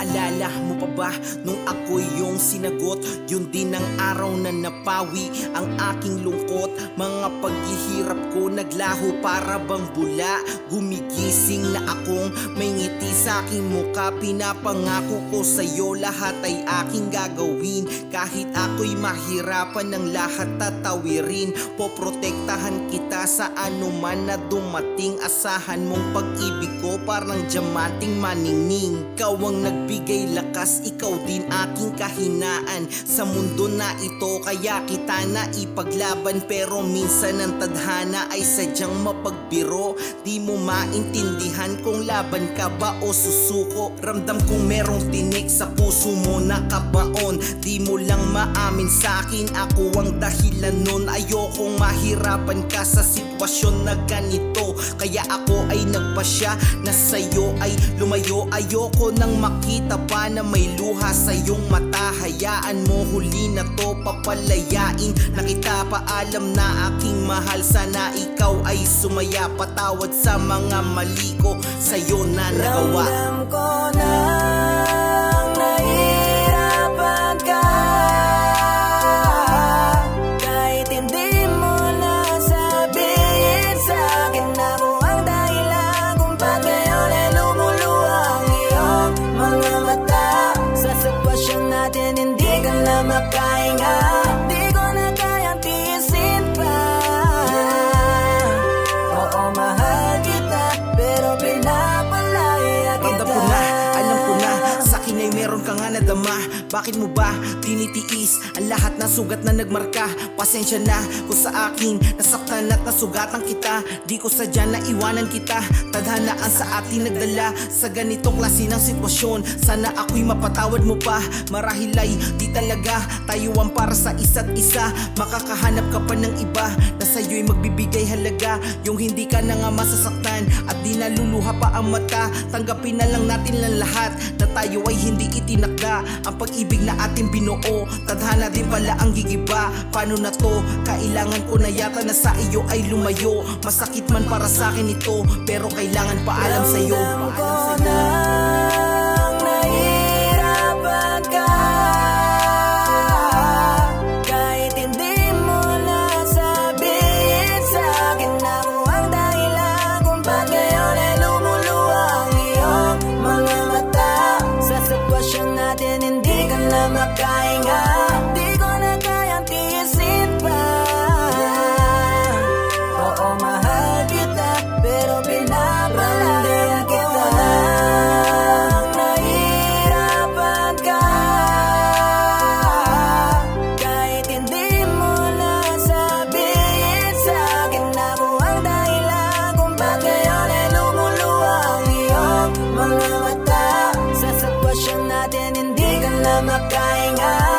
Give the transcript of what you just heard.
Naalala mo pa ba nung ako yung sinagot? Yun din ang araw na napawi ang aking lungkot. Mga paghihirap ko naglaho para bang bula. Gumigising na akong may ngiti sa aking muka. Pinapangako ko sa'yo lahat ay aking gagawin. Kahit ako'y mahirapan ng lahat tatawirin. Poprotektahan kita sa anuman na dumating. Asahan mong pag-ibig ko parang diamanting maningning. Ikaw ang nagbigay lakas, ikaw din aking kahinaan sa mundo na ito, kaya kita na ipaglaban. Pero minsan ang tadhana ay sadyang mapagbiro. Di mo maintindihan kung laban ka ba o susuko. Ramdam kong merong tinik sa puso mo nakabaon. Di mo lang maamin sa akin, ako ang dahilan nun. Ayokong mahirapan ka sa sitwasyon na ganito, kaya ako ay nagpasya na sa'yo ay lumayo. Ayoko nang makita pa na may luha sa iyong mata. Hayaan mo huli na to, papalayain na kita. Paalam na aking mahal, sana ikaw ay sumaya. Patawad sa mga mali ko sa'yo na nagawa. Ramdam ko na nahihirapan ka, kahit hindi mo nasabihin sa'kin. Ako ang dahilan kung ba't ngayon ay lumuluha ang iyong mga mata. Sa sitwasyon natin hindi ka na makahinga. Di ko na kayang tiisin pa. Oo, mahal kita, pero pinapalaya kita. Ramdam ko na, alam ko na, sa'kin ay meron ka nga nadama. Bakit mo ba tinitiis ang lahat ng sugat na nagmarka? Pasensya na kung sa akin nasaktan at nasugatan kita. Di ko sadya na iwanan kita. Tadhana ang sa atin nagdala sa ganitong klase ng sitwasyon. Sana ako'y mapatawad mo pa. Marahil ay di talaga tayo ang para sa isa't isa. Makakahanap ka pa ng iba na sa'yo'y magbibigay halaga. Yung hindi ka na nga masasaktan at di naluluha pa ang mata. Tanggapin na lang natin lang lahat na tayo ay hindi itinakda. Ang pag-ibig na ating binuo, tadhana din pala ang gigiba. Paano na to? Kailangan ko na yata na sa iyo ay lumayo. Masakit man para sa akin ito, pero kailangan paalam sa'yo. Ramdam ko na nahihirapan ka, kahit hindi mo nasabihin sa'kin. Ako ang dahilan kung ba't ngayon ay lumuluha ang iyong mga mata. Sa sitwasyon natin hindi ka na makahinga. Di ko na kayang tiisin pa. Oo, mahal kita, pero pinapalaya kita. Nahihirapan ka, kahit hindi mo nasabihin sa'kin. Ako ang dahilan kung ba't ngayon ay lumuluha ang iyong mga mata. Sa sitwasyon natin hindi ka na makahinga.